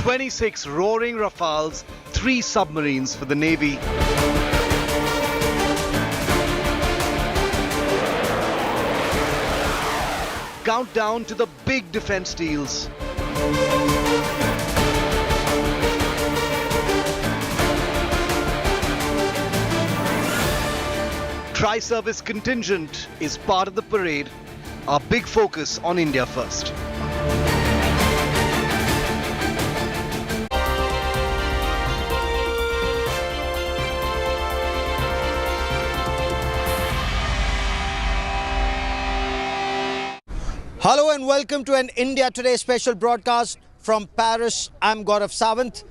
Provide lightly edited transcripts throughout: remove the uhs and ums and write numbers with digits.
26 roaring Rafales, 3 submarines for the Navy. Countdown to the big defense deals. Tri-service contingent is part of the parade. Our big focus on India first. Hello and welcome to an India Today special broadcast from Paris. I'm Gaurav Sawant.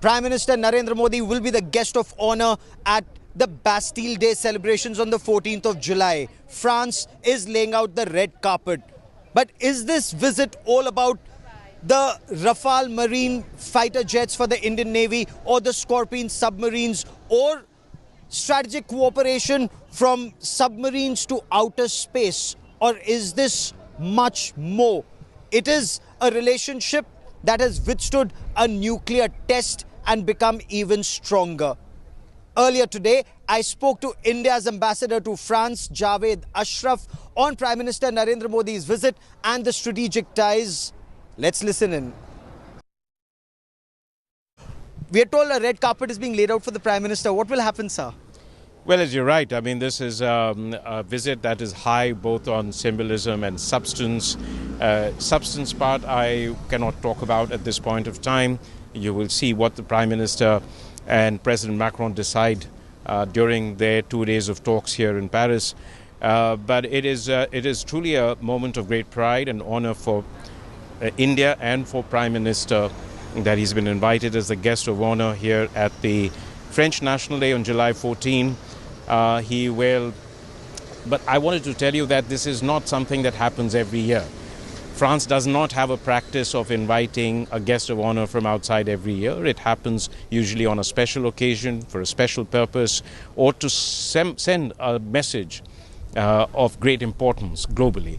Prime Minister Narendra Modi will be the guest of honor at the Bastille Day celebrations on the 14th of July. France is laying out the red carpet. But is this visit all about the Rafale Marine fighter jets for the Indian Navy or the Scorpion submarines or strategic cooperation from submarines to outer space? Or is this much more? It is a relationship that has withstood a nuclear test and become even stronger. Earlier today, I spoke to India's ambassador to France, Javed Ashraf, on Prime Minister Narendra Modi's visit and the strategic ties. Let's listen in. We are told a red carpet is being laid out for the Prime Minister. What will happen, sir? Well, as you're right, I mean, this is a visit that is high both on symbolism and substance. Substance part I cannot talk about at this point of time. You will see what the Prime Minister and President Macron decide during their 2 days of talks here in Paris. But it is truly a moment of great pride and honor for India and for Prime Minister that he's been invited as the guest of honor here at the French National Day on July 14. But I wanted to tell you that this is not something that happens every year. France does not have a practice of inviting a guest of honor from outside every year. It happens usually on a special occasion, for a special purpose, or to send a message of great importance globally.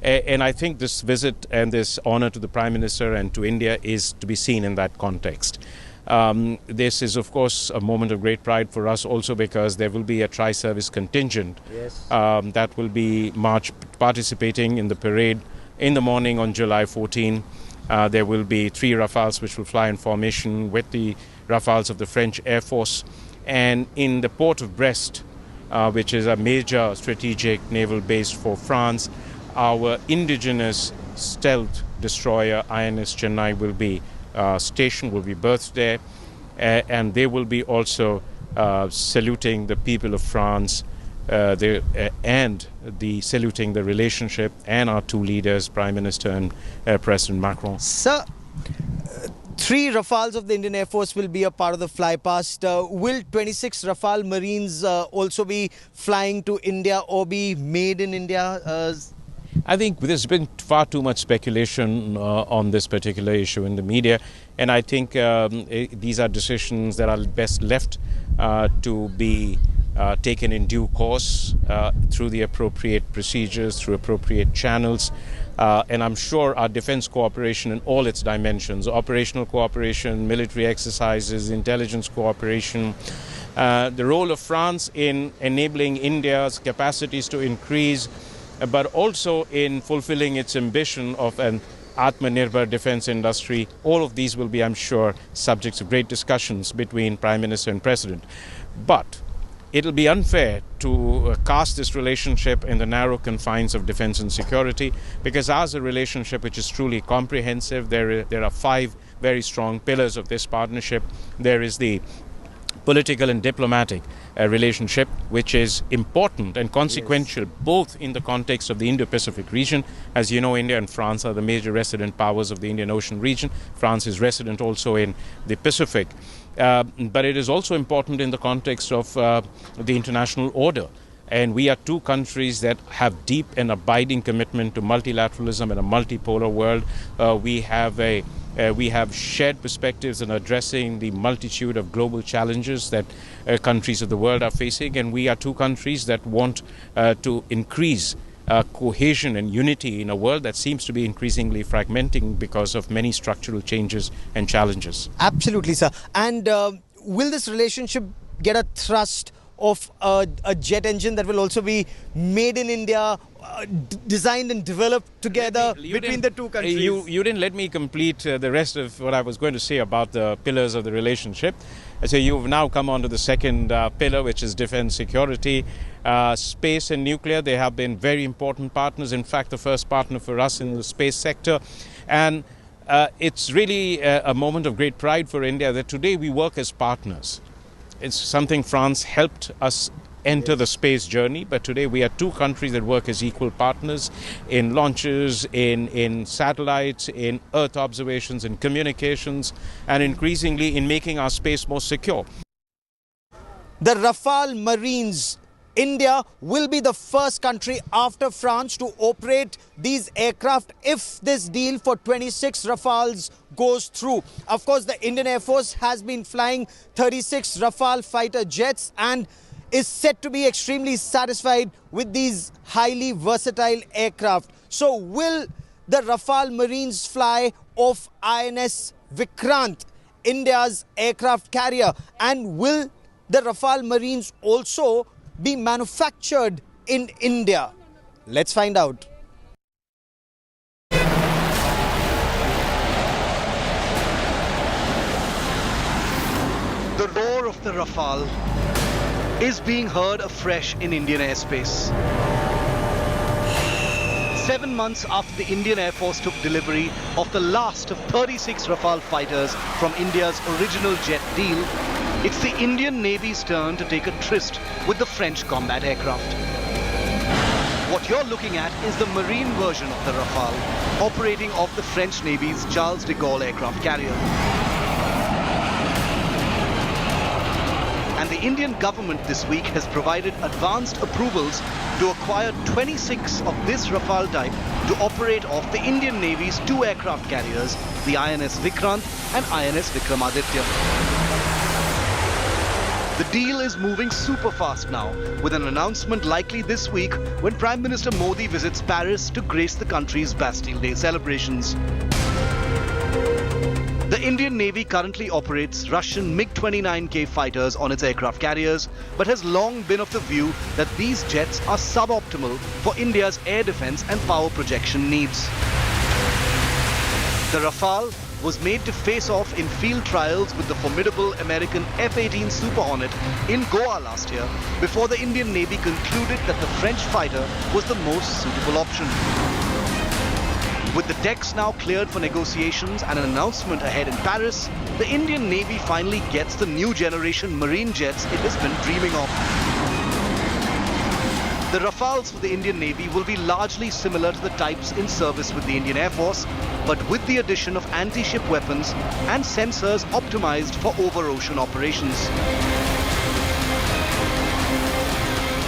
And I think this visit and this honor to the Prime Minister and to India is to be seen in that context. This is, of course, a moment of great pride for us also because there will be a tri-service contingent that will be participating in the parade in the morning on July 14. There will be 3 Rafales which will fly in formation with the Rafales of the French Air Force. And in the port of Brest, which is a major strategic naval base for France, our indigenous stealth destroyer INS Chennai will be station will be berthed there, and they will be also saluting the people of France and saluting the relationship and our 2 leaders, Prime Minister and President Macron. Sir, 3 Rafales of the Indian Air Force will be a part of the flypast. Will 26 Rafale Marines also be flying to India or be made in India? I think there's been far too much speculation on this particular issue in the media, and I think these are decisions that are best left to be taken in due course through the appropriate procedures, through appropriate channels. And I'm sure our defense cooperation in all its dimensions, operational cooperation, military exercises, intelligence cooperation, the role of France in enabling India's capacities to increase, but also in fulfilling its ambition of an Atman Bharat defense industry. All of these will be, I'm sure, subjects of great discussions between Prime Minister and President. But it'll be unfair to cast this relationship in the narrow confines of defense and security, because ours is a relationship which is truly comprehensive. There are 5 very strong pillars of this partnership. There is the political and diplomatic relationship, which is important and consequential both in the context of the Indo-Pacific region. As you know, India and France are the major resident powers of the Indian Ocean region. France is resident also in the Pacific. But it is also important in the context of the international order. And we are 2 countries that have deep and abiding commitment to multilateralism in a multipolar world. We have shared perspectives in addressing the multitude of global challenges that countries of the world are facing. And we are 2 countries that want to increase cohesion and unity in a world that seems to be increasingly fragmenting because of many structural changes and challenges. Absolutely, sir. And will this relationship get a thrust of a jet engine that will also be made in India, designed and developed together between the two countries? You didn't let me complete the rest of what I was going to say about the pillars of the relationship. So you've now come on to the second pillar, which is defense security. Space and nuclear, they have been very important partners. In fact, the first partner for us in the space sector. And it's really a moment of great pride for India that today we work as partners. It's something France helped us enter the space journey, but today we are two countries that work as equal partners in launches, in satellites, in Earth observations, in communications, and increasingly in making our space more secure. The Rafale Marines, India will be the first country after France to operate these aircraft if this deal for 26 Rafales goes through. Of course, the Indian Air Force has been flying 36 Rafale fighter jets and is said to be extremely satisfied with these highly versatile aircraft. So will the Rafale Marines fly off INS Vikrant, India's aircraft carrier? And will the Rafale Marines also be manufactured in India? Let's find out. The roar of the Rafale is being heard afresh in Indian airspace. 7 months after the Indian Air Force took delivery of the last of 36 Rafale fighters from India's original jet deal, it's the Indian Navy's turn to take a tryst with the French combat aircraft. What you're looking at is the marine version of the Rafale, operating off the French Navy's Charles de Gaulle aircraft carrier. And the Indian government this week has provided advanced approvals to acquire 26 of this Rafale type to operate off the Indian Navy's two aircraft carriers, the INS Vikrant and INS Vikramaditya. The deal is moving super fast now, with an announcement likely this week when Prime Minister Modi visits Paris to grace the country's Bastille Day celebrations. The Indian Navy currently operates Russian MiG-29K fighters on its aircraft carriers, but has long been of the view that these jets are suboptimal for India's air defense and power projection needs. The Rafale was made to face off in field trials with the formidable American F-18 Super Hornet in Goa last year, before the Indian Navy concluded that the French fighter was the most suitable option. With the decks now cleared for negotiations and an announcement ahead in Paris, the Indian Navy finally gets the new generation marine jets it has been dreaming of. The Rafales for the Indian Navy will be largely similar to the types in service with the Indian Air Force, but with the addition of anti-ship weapons and sensors optimized for over-ocean operations.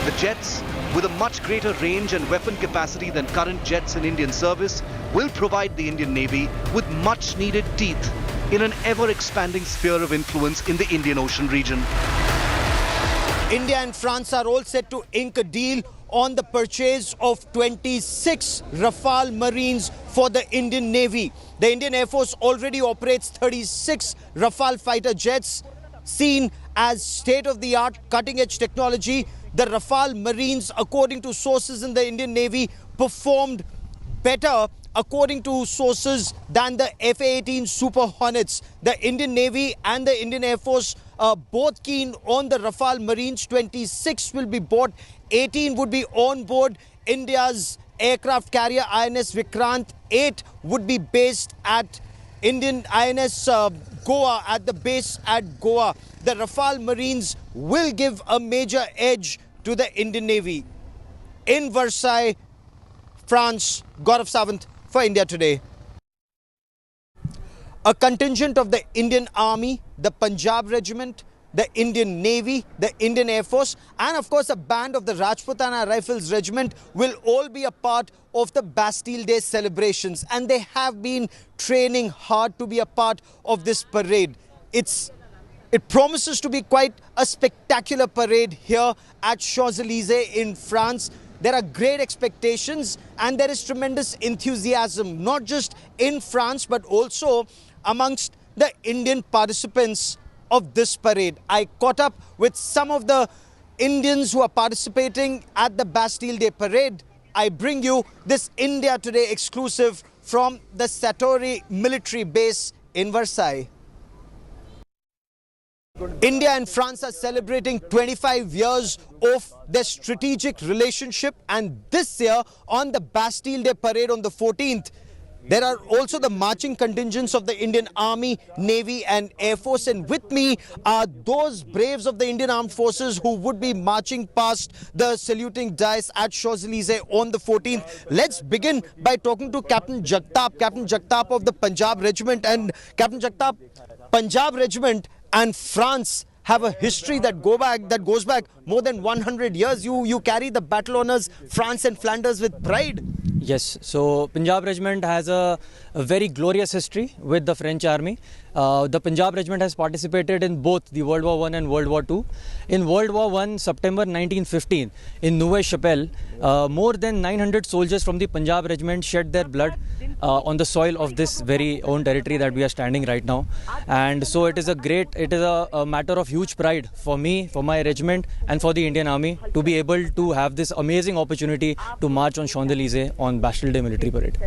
The jets, with a much greater range and weapon capacity than current jets in Indian service, will provide the Indian Navy with much needed teeth in an ever-expanding sphere of influence in the Indian Ocean region. India and France are all set to ink a deal on the purchase of 26 Rafale Marines for the Indian Navy. The Indian Air Force already operates 36 Rafale fighter jets, seen as state-of-the-art cutting-edge technology. The Rafale Marines, according to sources in the Indian Navy, performed better, according to sources, than the F-18 Super Hornets. The Indian Navy and the Indian Air Force are both keen on the Rafale Marines. 26 will be bought, 18 would be on board India's aircraft carrier INS Vikrant, 8 would be based at Indian INS Goa, at the base at Goa. The Rafale Marines will give a major edge to the Indian Navy. In Versailles, France, Gaurav Sawant for India Today. A contingent of the Indian Army, the Punjab Regiment, the Indian Navy, the Indian Air Force, and of course a band of the Rajputana Rifles Regiment will all be a part of the Bastille Day celebrations, and they have been training hard to be a part of this parade. It promises to be quite a spectacular parade here at Champs-Élysées in France. there are great expectations and there is tremendous enthusiasm, not just in France, but also amongst the Indian participants of this parade. I caught up with some of the Indians who are participating at the Bastille Day Parade. I bring you this India Today exclusive from the Satori military base in Versailles. India and France are celebrating 25 years of their strategic relationship, and this year on the Bastille Day Parade on the 14th, there are also the marching contingents of the Indian Army, Navy and Air Force, and with me are those braves of the Indian Armed Forces who would be marching past the saluting dais at Champs-Elysees on the 14th. Let's begin by talking to Captain Jagtap of the Punjab Regiment. And Captain Jagtap, Punjab Regiment and France have a history that goes back more than 100 years. You carry the battle honours France and Flanders with pride. Yes, so Punjab Regiment has a very glorious history with the French Army. The Punjab Regiment has participated in both the World War I and World War II. In World War I, September 1915, in Neuve-Chapelle, more than 900 soldiers from the Punjab Regiment shed their blood on the soil of this very own territory that we are standing right now. And so it is a matter of huge pride for me, for my regiment and for the Indian Army to be able to have this amazing opportunity to march on Champs-Elysees on Bastille Day Military Parade.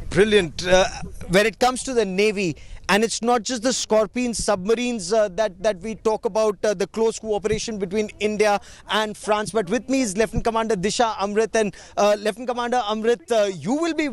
Brilliant. When it comes to the Navy, and it's not just the Scorpion submarines that we talk about, the close cooperation between India and France. But with me is Lieutenant Commander Disha Amrit. And Lieutenant Commander Amrit, you will be,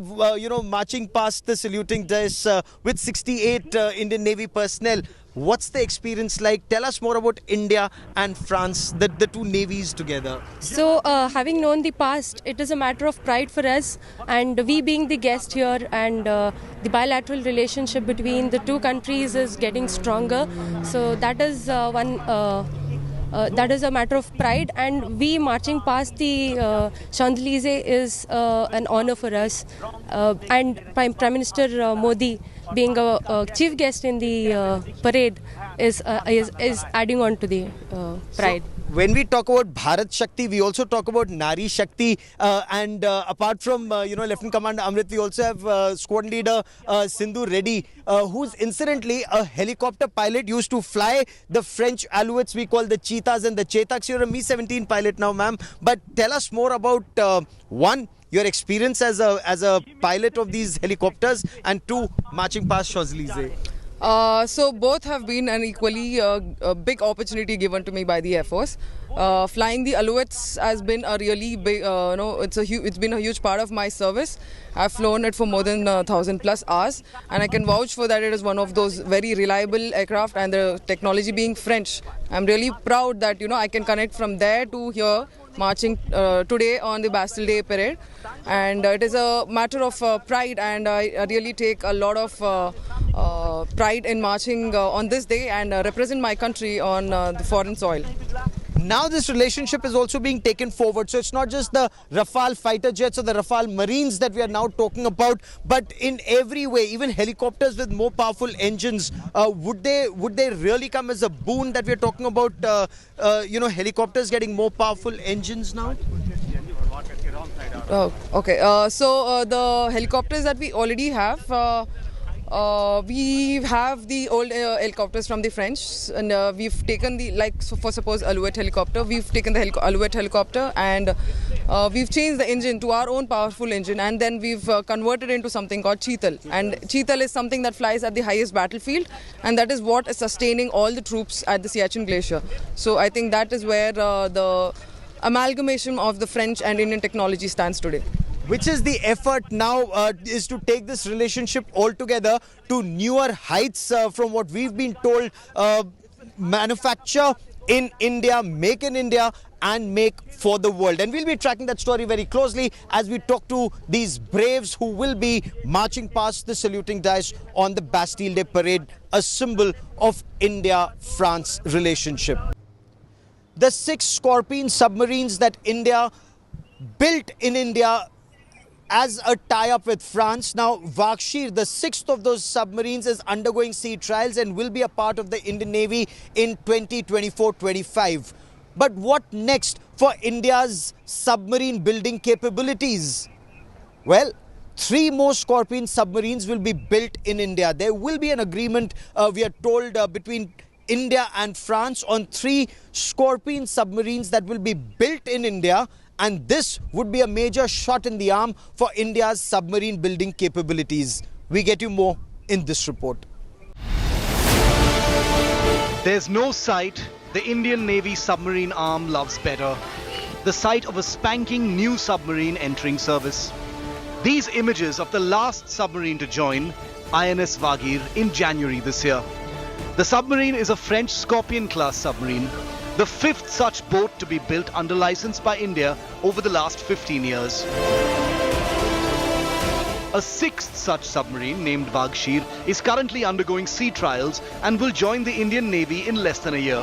marching past the saluting dais with 68 Indian Navy personnel. What's the experience like? Tell us more about India and France, the two navies together. So, having known the past, it is a matter of pride for us, and we being the guest here, and the bilateral relationship between the two countries is getting stronger. So that is that is a matter of pride, and we marching past the Champs-Elysees is an honor for us. And Prime Minister Modi being a chief guest in the parade is adding on to the pride. So, when we talk about Bharat Shakti, we also talk about Nari Shakti, and apart from Lieutenant Commander Amrit, we also have squad leader Sindhu Reddy, who's incidentally a helicopter pilot, used to fly the French Alouettes we call the Cheetahs and the Chetaks. You're a Mi-17 pilot now, ma'am. But tell us more about one, your experience as a pilot of these helicopters, and two, marching past Champs-Elysees. So both have been an equally big opportunity given to me by the Air Force. Flying the Alouettes has been a really big, it's been a huge part of my service. I've flown it for more than 1,000 plus hours, and I can vouch for that. It is one of those very reliable aircraft, and the technology being French, I'm really proud that I can connect from there to here, marching today on the Bastille Day Parade. And it is a matter of pride, and I really take a lot of pride in marching on this day and represent my country on the foreign soil. Now this relationship is also being taken forward. So it's not just the Rafale fighter jets or the Rafale Marines that we are now talking about, but in every way, even helicopters with more powerful engines. Would they really come as a boon that we're talking about, helicopters getting more powerful engines now? Okay, so the helicopters that we already have, we have the old helicopters from the French, and we've taken for suppose Alouette helicopter, we've taken the Alouette helicopter, and we've changed the engine to our own powerful engine, and then we've converted into something called Cheetal. And Cheetal is something that flies at the highest battlefield, and that is what is sustaining all the troops at the Siachen Glacier. So I think that is where the amalgamation of the French and Indian technology stands today. Which is the effort now is to take this relationship altogether to newer heights from what we've been told. Manufacture in India, make in India, and make for the world. And we'll be tracking that story very closely as we talk to these braves who will be marching past the saluting dais on the Bastille Day Parade, a symbol of India-France relationship. The 6 Scorpion submarines that India built in India as a tie-up with France. Now, Vakshir, the 6th of those submarines, is undergoing sea trials and will be a part of the Indian Navy in 2024-25. But what next for India's submarine building capabilities? Well, 3 more Scorpene submarines will be built in India. There will be an agreement, we are told, between India and France on 3 Scorpene submarines that will be built in India, and this would be a major shot in the arm for India's submarine building capabilities. We get you more in this report. There's no sight the Indian Navy submarine arm loves better. The sight of a spanking new submarine entering service. These images of the last submarine to join, INS Vagir, in January this year. The submarine is a French Scorpion-class submarine, the 5th such boat to be built under license by India over the last 15 years. A 6th such submarine, named Vagshir, is currently undergoing sea trials and will join the Indian Navy in less than a year.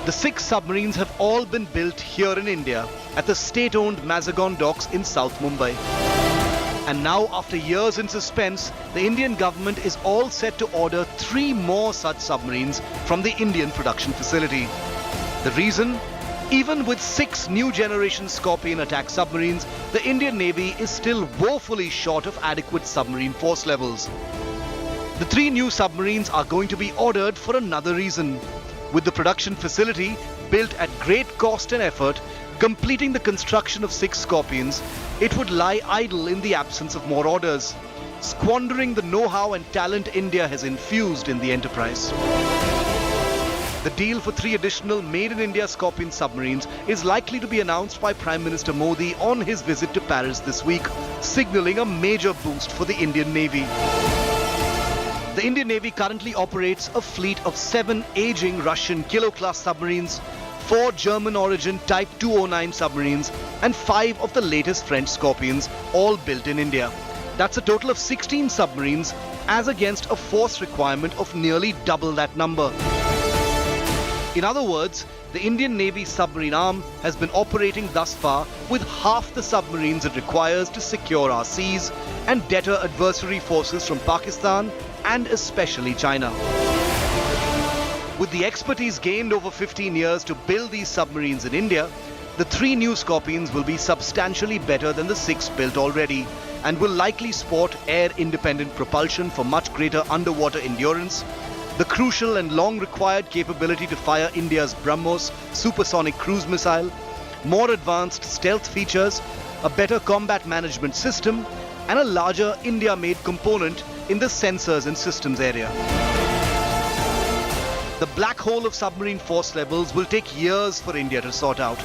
The 6 submarines have all been built here in India at the state-owned Mazagon docks in South Mumbai. And now, after years in suspense, the Indian government is all set to order 3 more such submarines from the Indian production facility. The reason? Even with 6 new generation Scorpion attack submarines, the Indian Navy is still woefully short of adequate submarine force levels. The 3 new submarines are going to be ordered for another reason. With the production facility built at great cost and effort, completing the construction of 6 Scorpions, it would lie idle in the absence of more orders, squandering the know-how and talent India has infused in the enterprise. The deal for 3 additional made-in-India Scorpion submarines is likely to be announced by Prime Minister Modi on his visit to Paris this week, signalling a major boost for the Indian Navy. The Indian Navy currently operates a fleet of 7 aging Russian Kilo-class submarines, 4 German-origin Type 209 submarines, and 5 of the latest French Scorpions, all built in India. That's a total of 16 submarines, as against a force requirement of nearly double that number. In other words, the Indian Navy submarine arm has been operating thus far with half the submarines it requires to secure our seas and deter adversary forces from Pakistan and especially China. With the expertise gained over 15 years to build these submarines in India, the 3 new Scorpions will be substantially better than the 6 built already and will likely sport air-independent propulsion for much greater underwater endurance, the crucial and long required capability to fire India's BrahMos supersonic cruise missile, more advanced stealth features, a better combat management system, and a larger India-made component in the sensors and systems area. The black hole of submarine force levels will take years for India to sort out,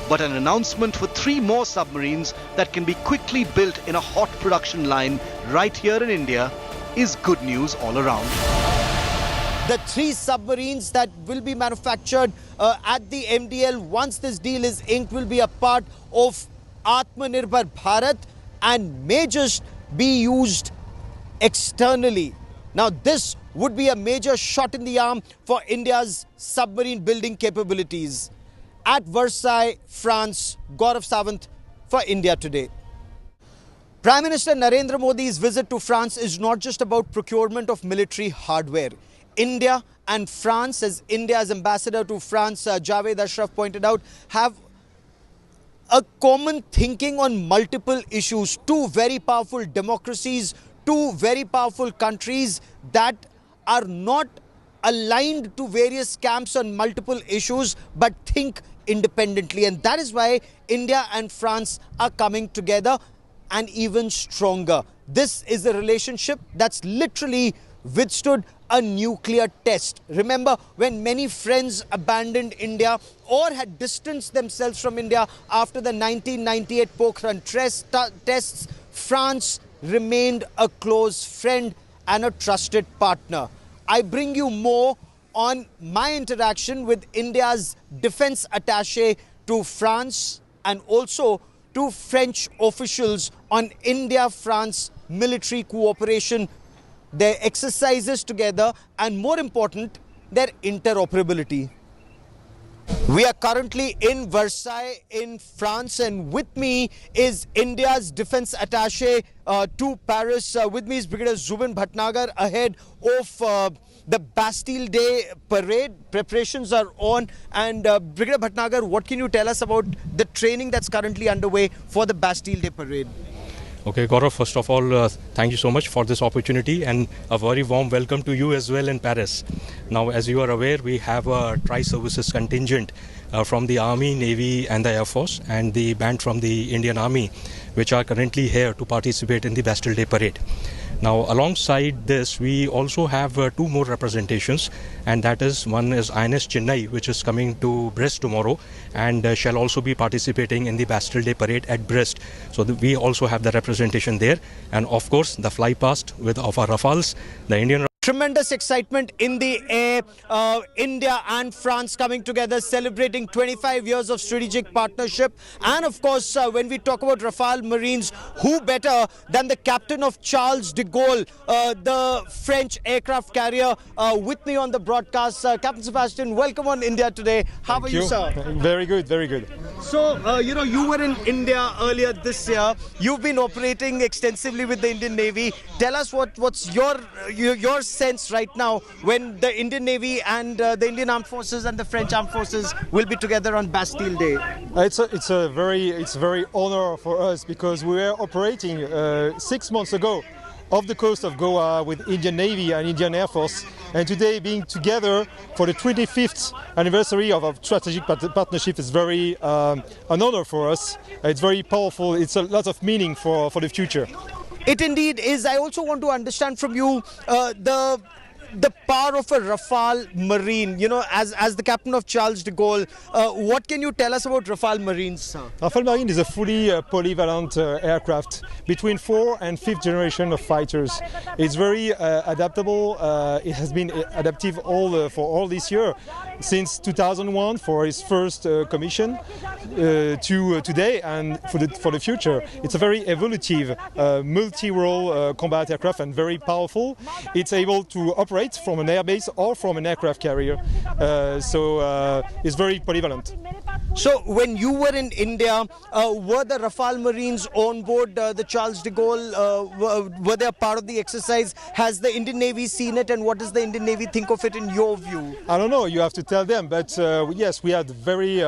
but an announcement for 3 more submarines that can be quickly built in a hot production line right here in India is good news all around. The 3 submarines that will be manufactured at the MDL once this deal is inked will be a part of Atman Bharat and may just be used externally. Now this would be a major shot in the arm for India's submarine building capabilities. At Versailles, France, Gaurav Sawant for India Today. Prime Minister Narendra Modi's visit to France is not just about procurement of military hardware. India and France, as India's ambassador to France, Javed Ashraf, pointed out, have a common thinking on multiple issues. 2 very powerful democracies, 2 very powerful countries that are not aligned to various camps on multiple issues but think independently. And that is why India and France are coming together and even stronger. This is a relationship that's literally withstood a nuclear test. Remember when many friends abandoned India or had distanced themselves from India after the 1998 Pokhran tests, France remained a close friend and a trusted partner. I bring you more on my interaction with India's defense attaché to France and also to French officials on India-France military cooperation, their exercises together, and more important, their interoperability. We are currently in Versailles in France, and with me is India's defense attaché to Paris. With me is Brigadier Zubin Bhatnagar ahead of the Bastille Day Parade. Preparations are on, and Brigadier Bhatnagar, what can you tell us about the training that's currently underway for the Bastille Day Parade? Okay, Gaurav, first of all, thank you so much for this opportunity and a very warm welcome to you as well in Paris. Now, as you are aware, we have a tri-services contingent from the Army, Navy and the Air Force and the band from the Indian Army, which are currently here to participate in the Bastille Day Parade. Now, alongside this, we also have two more representations, and that is one is INS Chennai, which is coming to Brest tomorrow and shall also be participating in the Bastille Day Parade at Brest. So we also have the representation there, and of course the fly past of our Rafales, the Indian. Tremendous excitement in the air. India and France coming together, celebrating 25 years of strategic partnership. And of course, when we talk about Rafale Marines, who better than the captain of Charles de Gaulle, the French aircraft carrier, with me on the broadcast. Captain Sebastian, welcome on India Today. How are you, sir? Very good, very good. So, you were in India earlier this year. You've been operating extensively with the Indian Navy. Tell us what's your sense right now when the Indian Navy and the Indian Armed Forces and the French Armed Forces will be together on Bastille Day. It's very honor for us because we were operating 6 months ago off the coast of Goa with Indian Navy and Indian Air Force, and today being together for the 25th anniversary of our strategic partnership is very an honor for us. It's very powerful. It's a lot of meaning for the future. It indeed is. I also want to understand from you the power of a Rafale Marine. As the captain of Charles de Gaulle, what can you tell us about Rafale Marines, sir? Rafale Marine is a fully polyvalent aircraft between 4th and 5th generation of fighters. It's very adaptable. It has been adaptive for all this year, since 2001 for its first commission to today and for the future. It's a very evolutive multi-role combat aircraft and very powerful. It's able to operate from an airbase or from an aircraft carrier, so it's very polyvalent. So when you were in India, were the Rafale Marines on board the Charles de Gaulle? Were they a part of the exercise? Has the Indian Navy seen it, and what does the Indian Navy think of it in your view? I don't know, you have to tell them, but yes, we had very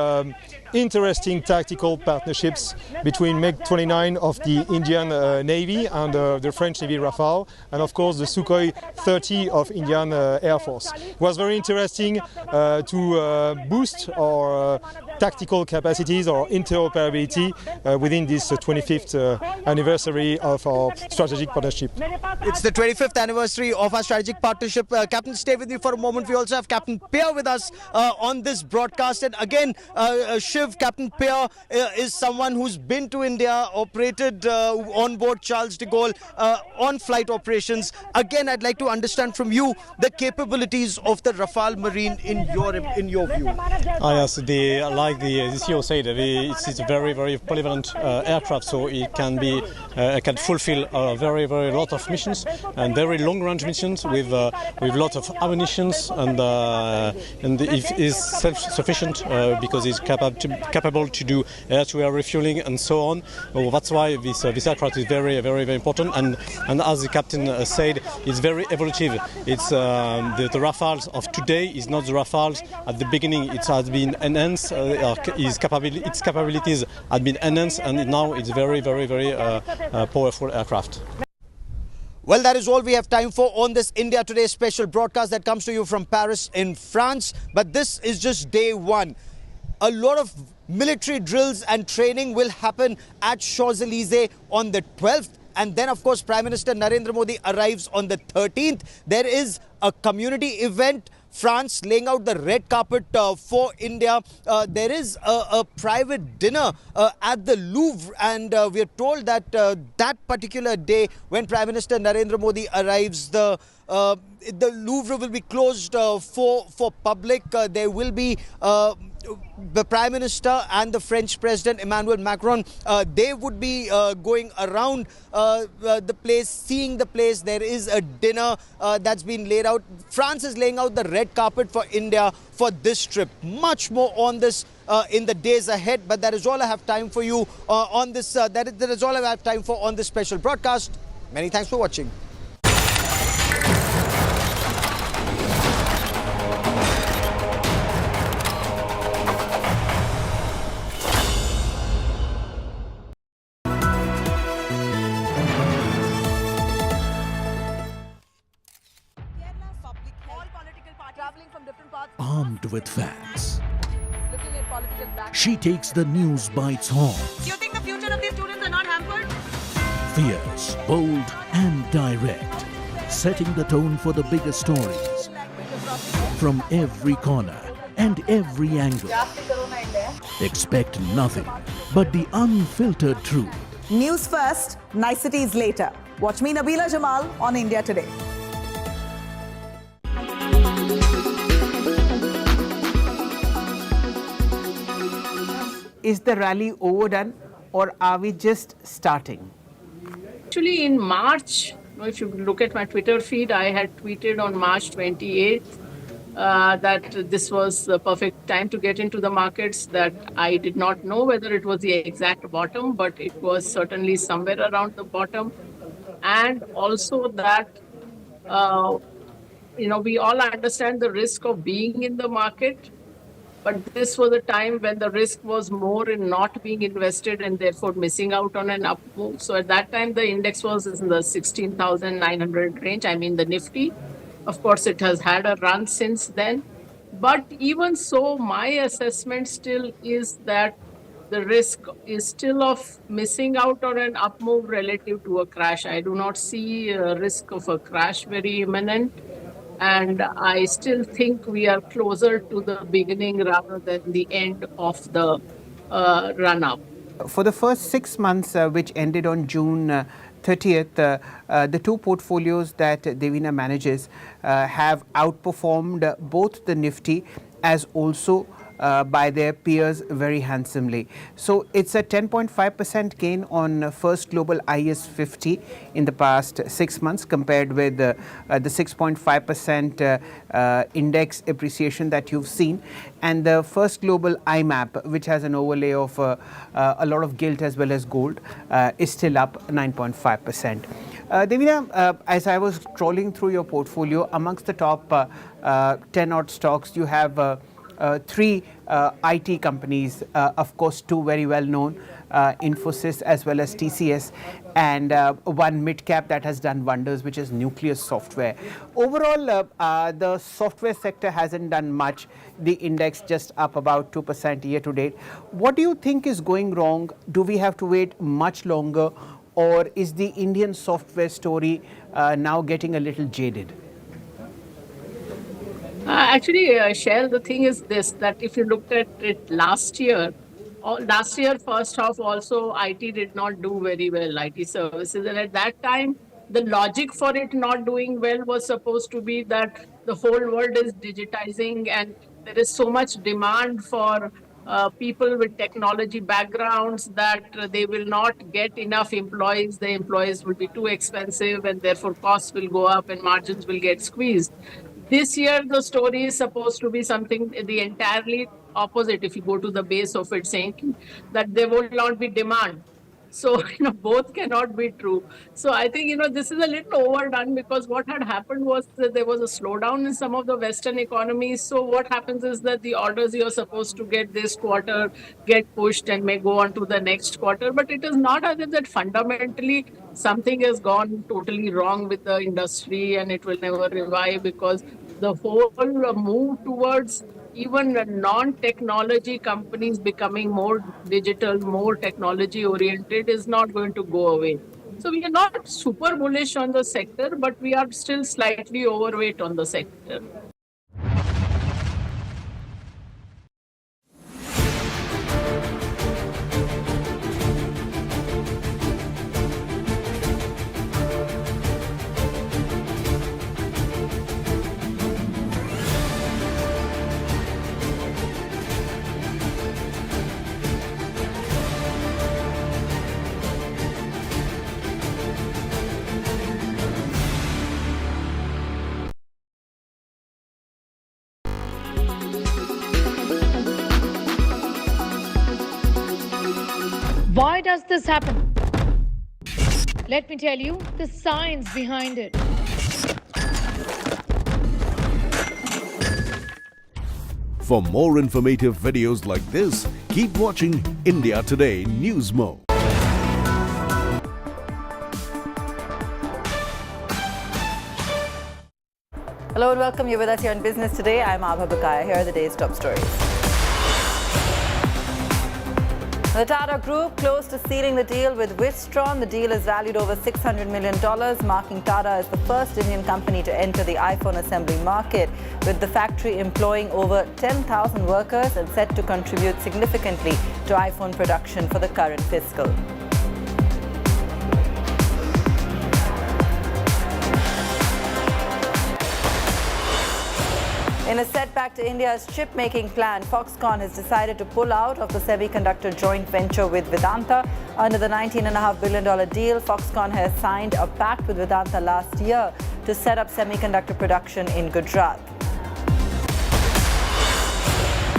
interesting tactical partnerships between MiG-29 of the Indian Navy and the French Navy Rafale, and of course the Sukhoi 30 of Indian Air Force. It was very interesting to boost our tactical capacities or interoperability within this 25th anniversary of our strategic partnership. It's the 25th anniversary of our strategic partnership. Captain, stay with me for a moment. We also have Captain Peer with us on this broadcast. And again, Captain Peer is someone who's been to India, operated on board Charles de Gaulle on flight operations. Again, I'd like to understand from you the capabilities of the Rafale Marine in your view. Yes, like the CEO said, it's a very, very polyvalent aircraft, so it can fulfill a very, very lot of missions and very long-range missions with lot of ammunitions, and it is self-sufficient because it's capable to do air-to-air refueling and so on. So that's why this aircraft is very, very, very important. And as the captain said, it's very evolutive. It's the Rafales of today is not the Rafales at the beginning. It has been enhanced. Its capabilities have been enhanced, and now it's very, very, very powerful aircraft. Well, that is all we have time for on this India Today special broadcast that comes to you from Paris in France. But this is just day one. A lot of military drills and training will happen at Champs-Élysées on the 12th. And then, of course, Prime Minister Narendra Modi arrives on the 13th. There is a community event, France laying out the red carpet for India. There is a private dinner at the Louvre, and we are told that that particular day when Prime Minister Narendra Modi arrives, the Louvre will be closed for public. There will be the Prime Minister and the French President Emmanuel Macron, they would be going around the place, seeing the place. There is a dinner that's been laid out. France is laying out the red carpet for India for this trip. Much more on this in the days ahead, but that is all I have time for you on this. That is all I have time for on this special broadcast. Many thanks for watching. Armed with facts, she takes the news by its horns. You think the future of these students are not hampered? Fierce, bold and direct, setting the tone for the biggest stories from every corner and every angle. Expect nothing but the unfiltered truth. News first, niceties later. Watch me, Nabila Jamal, on India Today. Is the rally overdone or are we just starting? Actually, in March, if you look at my Twitter feed, I had tweeted on March 28th that this was the perfect time to get into the markets, that I did not know whether it was the exact bottom, but it was certainly somewhere around the bottom. And also that, we all understand the risk of being in the market. But this was a time when the risk was more in not being invested and therefore missing out on an up move. So at that time, the index was in the 16,900 range. I mean, the Nifty. Of course, it has had a run since then. But even so, my assessment still is that the risk is still of missing out on an up move relative to a crash. I do not see a risk of a crash very imminent. And I still think we are closer to the beginning rather than the end of the run-up. For the first 6 months, which ended on June 30th, the two portfolios that Devina manages have outperformed both the Nifty as also by their peers very handsomely. So it's a 10.5% gain on First Global IS 50 in the past 6 months compared with the 6.5% index appreciation that you've seen, and the First Global IMAP, which has an overlay of a lot of gilt as well as gold, is still up 9.5%. Devina, as I was scrolling through your portfolio, amongst the top 10 odd stocks, you have three IT companies, of course, two very well known, Infosys as well as TCS, and one mid cap that has done wonders, which is Nucleus Software. Overall, the software sector hasn't done much. The index just up about 2% year to date. What do you think is going wrong? Do we have to wait much longer, or is the Indian software story now getting a little jaded? Actually, Shell, the thing is this, that if you looked at it last year, first half also, IT did not do very well, IT services. And at that time, the logic for it not doing well was supposed to be that the whole world is digitizing and there is so much demand for people with technology backgrounds that they will not get enough employees. The employees will be too expensive and therefore costs will go up and margins will get squeezed. This year, the story is supposed to be something the entirely opposite. If you go to the base of it, saying that there will not be demand. So, both cannot be true. So I think, this is a little overdone, because what had happened was that there was a slowdown in some of the Western economies. So what happens is that the orders you're supposed to get this quarter get pushed and may go on to the next quarter. But it is not as if that fundamentally something has gone totally wrong with the industry and it will never revive, because the whole move towards even non-technology companies becoming more digital, more technology-oriented is not going to go away. So we are not super bullish on the sector, but we are still slightly overweight on the sector. does this happen? Let me tell you the science behind it. For more informative videos like this, keep watching India Today News Mo. Hello and welcome. You're with us here on Business Today. I'm Abha Bakaya. Here are the day's top stories. The Tata Group close to sealing the deal with Wistron. The deal is valued over $600 million, marking Tata as the first Indian company to enter the iPhone assembly market, with the factory employing over 10,000 workers and set to contribute significantly to iPhone production for the current fiscal. In a setback to India's chip-making plan, Foxconn has decided to pull out of the semiconductor joint venture with Vedanta. Under the $19.5 billion deal, Foxconn has signed a pact with Vedanta last year to set up semiconductor production in Gujarat.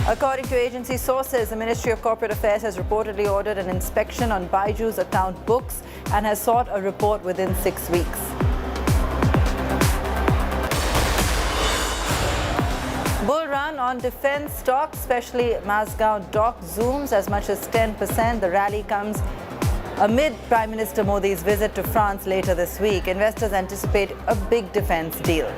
According to agency sources, the Ministry of Corporate Affairs has reportedly ordered an inspection on Bajaj's account books and has sought a report within 6 weeks. Bull run on defense stocks, especially Mazgaon Dock, zooms as much as 10%. The rally comes amid Prime Minister Modi's visit to France later this week. Investors anticipate a big defense deal.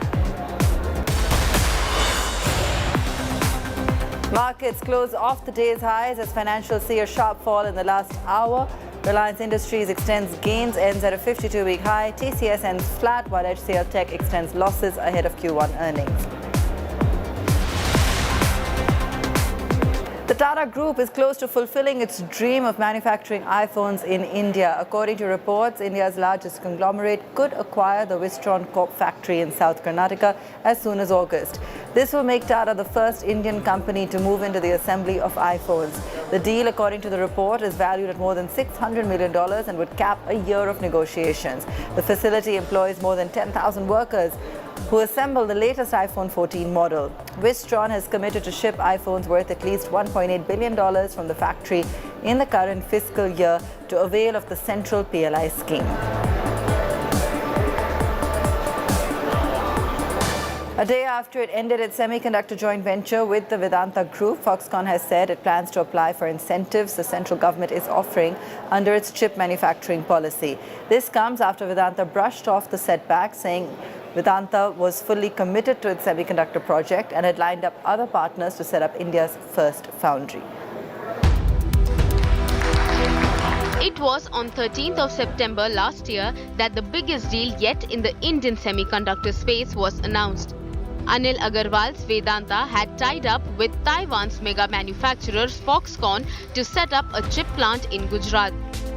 Markets close off the day's highs as financials see a sharp fall in the last hour. Reliance Industries extends gains, ends at a 52-week high. TCS ends flat, while HCL Tech extends losses ahead of Q1 earnings. The Tata Group is close to fulfilling its dream of manufacturing iPhones in India. According to reports, India's largest conglomerate could acquire the Wistron Corp factory in South Karnataka as soon as August. This will make Tata the first Indian company to move into the assembly of iPhones. The deal, according to the report, is valued at more than $600 million and would cap a year of negotiations. The facility employs more than 10,000 workers who assemble the latest iPhone 14 model. Wistron has committed to ship iPhones worth at least $1.8 billion from the factory in the current fiscal year to avail of the central PLI scheme. A day after it ended its semiconductor joint venture with the Vedanta Group, Foxconn has said it plans to apply for incentives the central government is offering under its chip manufacturing policy. This comes after Vedanta brushed off the setback, saying Vedanta was fully committed to its semiconductor project and had lined up other partners to set up India's first foundry. It was on 13th of September last year that the biggest deal yet in the Indian semiconductor space was announced. Anil Agarwal's Vedanta had tied up with Taiwan's mega manufacturer Foxconn to set up a chip plant in Gujarat.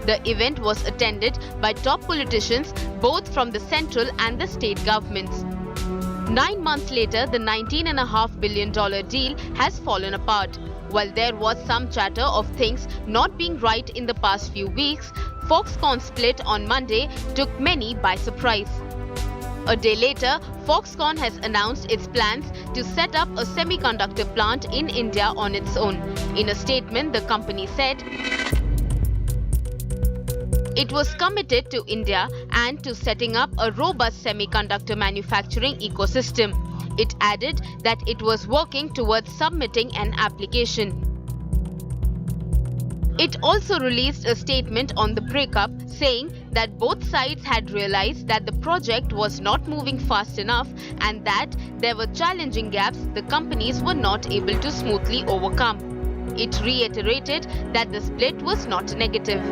The event was attended by top politicians both from the central and the state governments. 9 months later, the $19.5 billion deal has fallen apart. While there was some chatter of things not being right in the past few weeks, Foxconn split on Monday took many by surprise. A day later, Foxconn has announced its plans to set up a semiconductor plant in India on its own. In a statement, the company said it was committed to India and to setting up a robust semiconductor manufacturing ecosystem. It added that it was working towards submitting an application. It also released a statement on the breakup, saying that both sides had realized that the project was not moving fast enough and that there were challenging gaps the companies were not able to smoothly overcome. It reiterated that the split was not negative.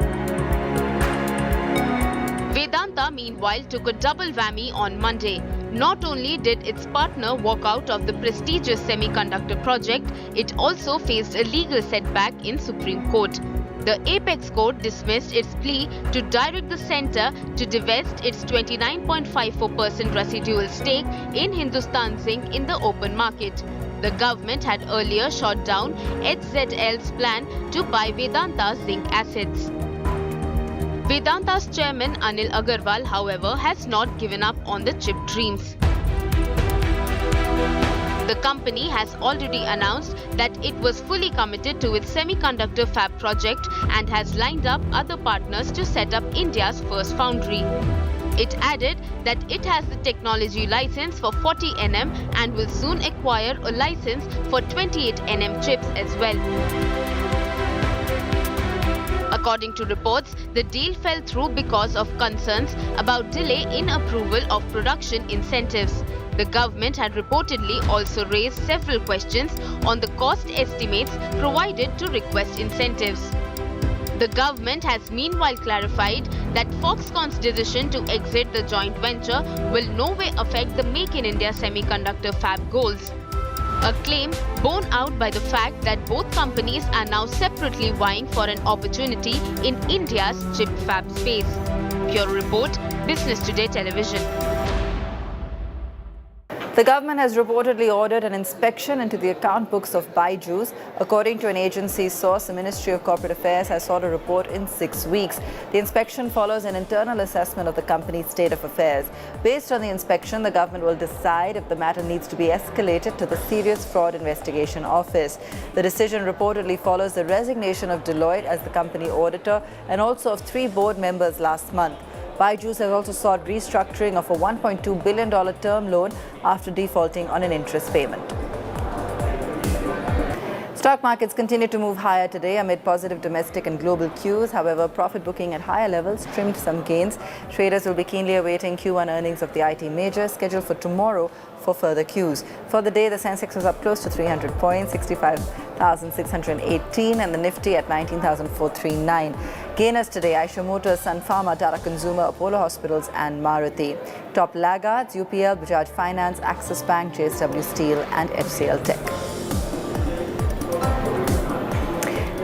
Vedanta, meanwhile, took a double whammy on Monday. Not only did its partner walk out of the prestigious semiconductor project, it also faced a legal setback in Supreme Court. The Apex Court dismissed its plea to direct the centre to divest its 29.54% residual stake in Hindustan Zinc in the open market. The government had earlier shot down HZL's plan to buy Vedanta's zinc assets. Vedanta's chairman Anil Agarwal, however, has not given up on the chip dreams. The company has already announced that it was fully committed to its semiconductor fab project and has lined up other partners to set up India's first foundry. It added that it has the technology license for 40 nm and will soon acquire a license for 28 nm chips as well. According to reports, the deal fell through because of concerns about delay in approval of production incentives. The government had reportedly also raised several questions on the cost estimates provided to request incentives. The government has meanwhile clarified that Foxconn's decision to exit the joint venture will no way affect the Make in India semiconductor fab goals. A claim borne out by the fact that both companies are now separately vying for an opportunity in India's chip fab space. Bureau Report, Business Today Television. The government has reportedly ordered an inspection into the account books of Bajaj. According to an agency source, the Ministry of Corporate Affairs has sought a report in 6 weeks. The inspection follows an internal assessment of the company's state of affairs. Based on the inspection, the government will decide if the matter needs to be escalated to the Serious Fraud Investigation Office. The decision reportedly follows the resignation of Deloitte as the company auditor and also of 3 board members last month. Bajaj has also sought restructuring of a $1.2 billion term loan after defaulting on an interest payment. Stock markets continue to move higher today amid positive domestic and global cues. However, profit booking at higher levels trimmed some gains. Traders will be keenly awaiting Q1 earnings of the IT majors scheduled for tomorrow for further cues. For the day, the Sensex was up close to 300 points, 65,618, and the Nifty at 19,439. Gainers today, Aisha Motors, Sun Pharma, Tata Consumer, Apollo Hospitals and Maruti. Top laggards, UPL, Bajaj Finance, Axis Bank, JSW Steel and HCL Tech.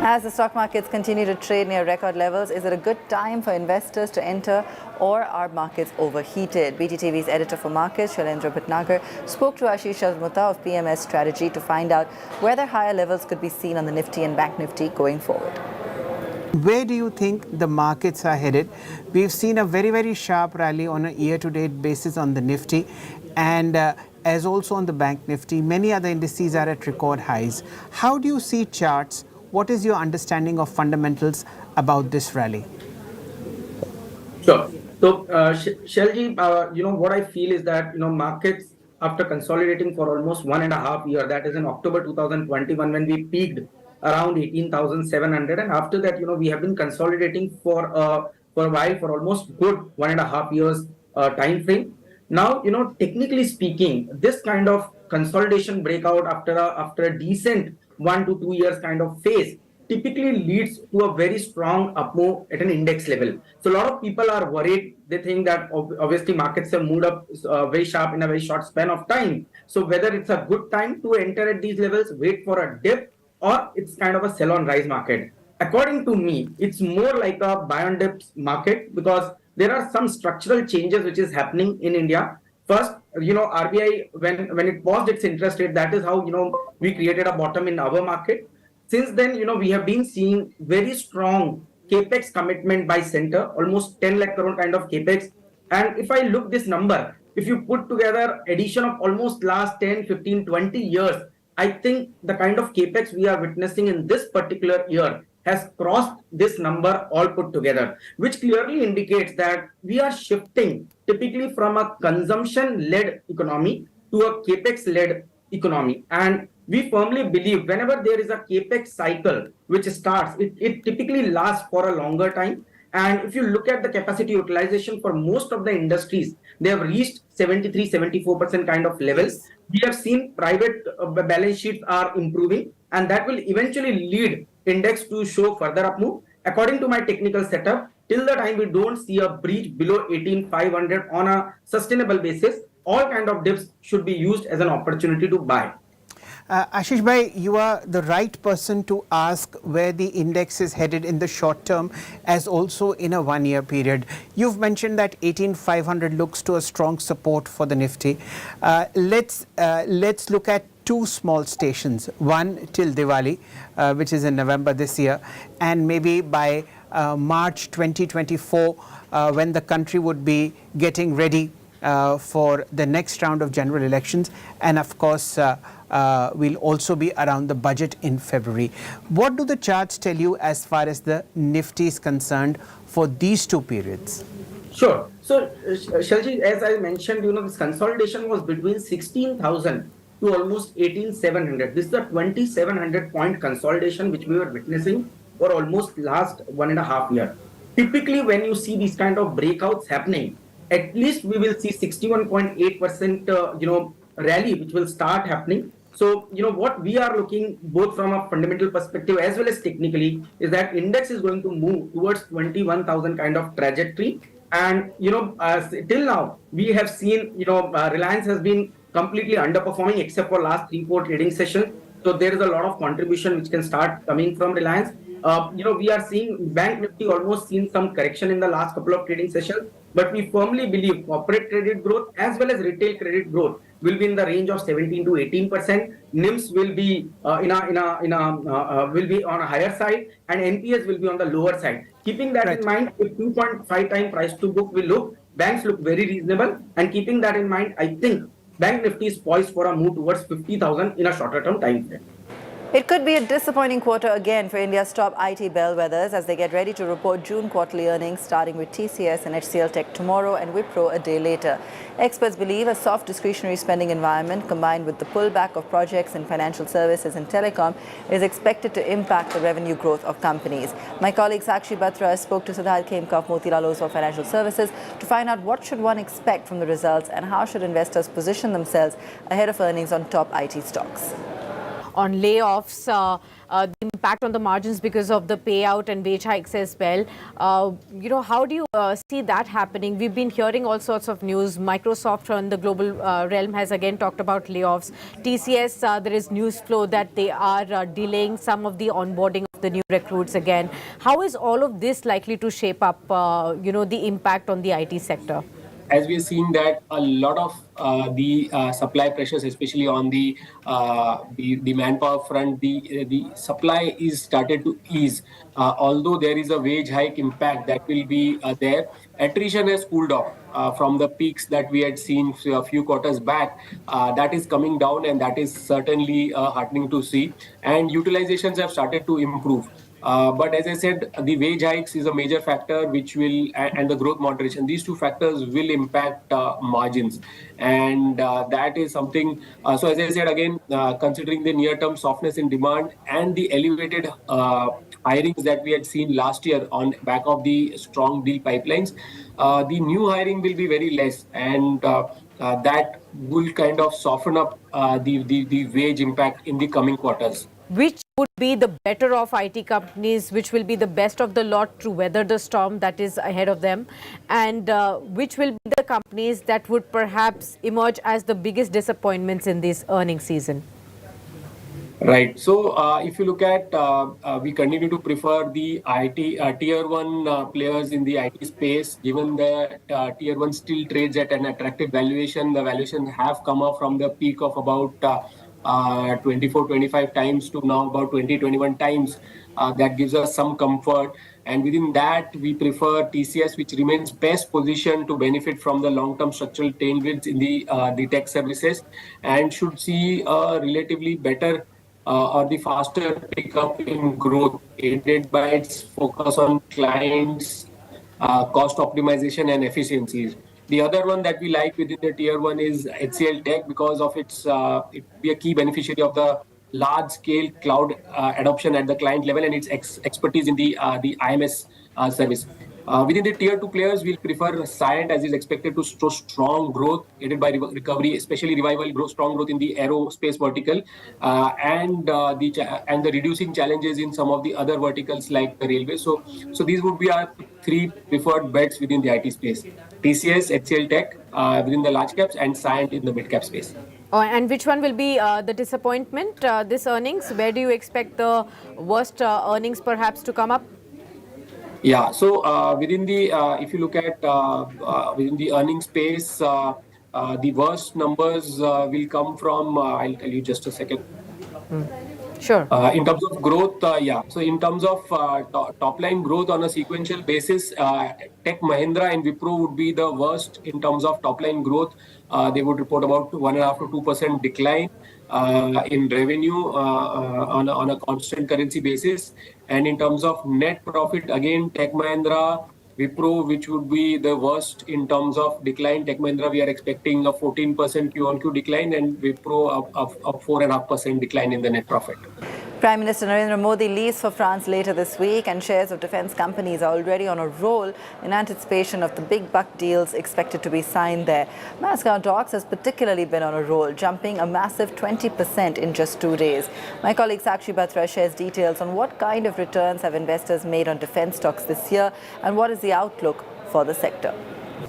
As the stock markets continue to trade near record levels, is it a good time for investors to enter or are markets overheated? BTTV's editor for markets, Shailendra Bhatnagar, spoke to Ashish Sharmuta of PMS Strategy to find out whether higher levels could be seen on the Nifty and Bank Nifty going forward. Where do you think the markets are headed? We've seen a very, very sharp rally on a year-to-date basis on the Nifty and as also on the Bank Nifty. Many other indices are at record highs. How do you see charts? What is your understanding of fundamentals about this rally? Sure. So, Shelji, what I feel is that, markets after consolidating for almost 1.5 years, that is in October 2021, when we peaked around 18,700. And after that, we have been consolidating for a while, for almost good 1.5 years time frame. Now, technically speaking, this kind of consolidation breakout after a decent 1 to 2 years kind of phase typically leads to a very strong up move at an index level. So a lot of people are worried. They think that obviously markets have moved up very sharp in a very short span of time. So whether it's a good time to enter at these levels, wait for a dip, or it's kind of a sell on rise market. According to me, it's more like a buy on dips market because there are some structural changes which is happening in India. First, RBI, when it paused its interest rate, that is how, we created a bottom in our market. Since then, we have been seeing very strong capex commitment by center, almost 10 lakh crore kind of capex. And if I look this number, if you put together addition of almost last 10, 15, 20 years, I think the kind of capex we are witnessing in this particular year has crossed this number all put together, which clearly indicates that we are shifting typically from a consumption-led economy to a capex-led economy. And we firmly believe whenever there is a capex cycle which starts, it typically lasts for a longer time. And if you look at the capacity utilization for most of the industries, they have reached 73, 74% kind of levels. We have seen private balance sheets are improving, and that will eventually lead index to show further up move. According to my technical setup, till the time we don't see a breach below 18,500 on a sustainable basis, all kind of dips should be used as an opportunity to buy. Ashish bhai, you are the right person to ask where the index is headed in the short term as also in a 1 year period. You've mentioned that 18,500 looks to a strong support for the Nifty. Let's look at two small stations, one till Diwali, which is in November this year, and maybe by March 2024, when the country would be getting ready for the next round of general elections, and of course we'll also be around the budget in February. What do the charts tell you as far as the Nifty is concerned for these two periods? Sure. So, Shalji, as I mentioned, this consolidation was between 16,000 to almost 18,700. This is a 2,700 point consolidation which we were witnessing for almost last 1.5 years. Typically, when you see these kind of breakouts happening, at least we will see 61.8% rally which will start happening. So, what we are looking both from a fundamental perspective as well as technically is that index is going to move towards 21,000 kind of trajectory. And, till now, we have seen, Reliance has been completely underperforming except for last 3-4 trading sessions. So there is a lot of contribution which can start coming from Reliance. We are seeing Bank Nifty almost seen some correction in the last couple of trading sessions, but we firmly believe corporate credit growth as well as retail credit growth will be in the range of 17 to 18%. NIMS will be will be on a higher side, and NPS will be on the lower side. Keeping that in mind, if 2.5 time price to book will look, banks look very reasonable. And keeping that in mind, I think Bank Nifty is poised for a move towards 50,000 in a shorter term time frame. It could be a disappointing quarter again for India's top IT bellwethers as they get ready to report June quarterly earnings, starting with TCS and HCL Tech tomorrow and Wipro a day later. Experts believe a soft discretionary spending environment combined with the pullback of projects in financial services and telecom is expected to impact the revenue growth of companies. My colleague Sakshi Batra spoke to Siddharth Khemka of Motilal Oswal Financial Services to find out what should one expect from the results and how should investors position themselves ahead of earnings on top IT stocks. On layoffs, the impact on the margins because of the payout and wage hikes as well. How do you see that happening? We've been hearing all sorts of news. Microsoft on the global realm has again talked about layoffs. TCS, there is news flow that they are delaying some of the onboarding of the new recruits again. How is all of this likely to shape up, the impact on the IT sector? As we are seeing that a lot of the supply pressures, especially on the manpower front, the supply is started to ease. Although there is a wage hike impact that will be there, attrition has cooled off from the peaks that we had seen a few quarters back. That is coming down, and that is certainly heartening to see. And utilizations have started to improve. But as I said, the wage hikes is a major factor which will, and the growth moderation, these two factors will impact margins. And that is something, so as I said again, considering the near-term softness in demand and the elevated hirings that we had seen last year on back of the strong deal pipelines, the new hiring will be very less, and that will kind of soften up the wage impact in the coming quarters. Which would be the better of IT companies, which will be the best of the lot to weather the storm that is ahead of them, and which will be the companies that would perhaps emerge as the biggest disappointments in this earnings season? Right. So if you look at, we continue to prefer the IT tier 1 players in the IT space, given that tier 1 still trades at an attractive valuation. The valuation have come up from the peak of about 24-25 times to now about 20-21 times. That gives us some comfort, and within that we prefer TCS, which remains best positioned to benefit from the long-term structural tailwinds in the tech services, and should see a relatively better or the faster pickup in growth, aided by its focus on clients, cost optimization and efficiencies. The other one that we like within the tier 1 is HCL Tech, because of its it be a key beneficiary of the large-scale cloud adoption at the client level and its expertise in the IMS service. Within the tier 2 players, we'll prefer Sawant, as is expected to show strong growth, aided by recovery, especially strong growth in the aerospace vertical, and the reducing challenges in some of the other verticals like the railway. So these would be our 3 preferred bets within the IT space: TCS, HCL Tech within the large caps, and Sawant in the mid cap space. And which one will be the disappointment this earnings? Where do you expect the worst earnings perhaps to come up? Yeah, so within the, if you look at within the earnings space, the worst numbers will come from, I'll tell you just a second. Sure. In terms of growth, So in terms of top line growth on a sequential basis, Tech Mahindra and Wipro would be the worst in terms of top line growth. They would report about 1.5 to 2% decline in revenue on a constant currency basis. And in terms of net profit, again, Tech Mahindra, Wipro, which would be the worst in terms of decline. Tech Mahindra, we are expecting a 14% Q-on-Q decline, and Wipro a 4.5% decline in the net profit. Prime Minister Narendra Modi leaves for France later this week, and shares of defence companies are already on a roll in anticipation of the big buck deals expected to be signed there. Mazagon Docks has particularly been on a roll, jumping a massive 20% in just 2 days. My colleague Sakshi Batra shares details on what kind of returns have investors made on defence stocks this year and what is the outlook for the sector.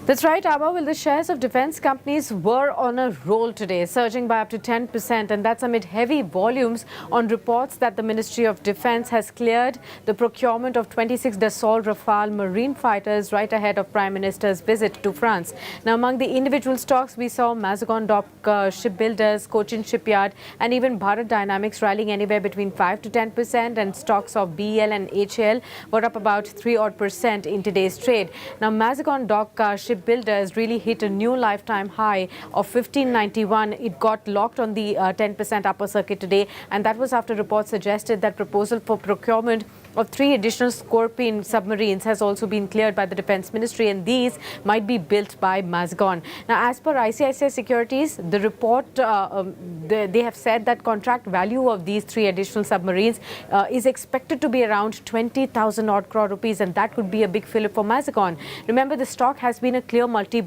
That's right, Abba. Well, the shares of defence companies were on a roll today, surging by up to 10%, and that's amid heavy volumes on reports that the Ministry of Defence has cleared the procurement of 26 Dassault Rafale Marine fighters right ahead of Prime Minister's visit to France. Now, among the individual stocks, we saw Mazagon Dock Shipbuilders, Cochin Shipyard, and even Bharat Dynamics rallying anywhere between 5 to 10%, and stocks of BEL and HAL were up about 3% in today's trade. Now, Mazagon Dock Shipbuilders really hit a new lifetime high of 1591. It got locked on the 10% upper circuit today, and that was after reports suggested that proposal for procurement of 3 additional Scorpion submarines has also been cleared by the Defence Ministry, and these might be built by Mazagon. Now, as per ICICI Securities, the report, they have said that contract value of these 3 additional submarines is expected to be around 20,000 odd crore rupees, and that could be a big fillip for Mazagon. Remember, the stock has been a clear multi-bagger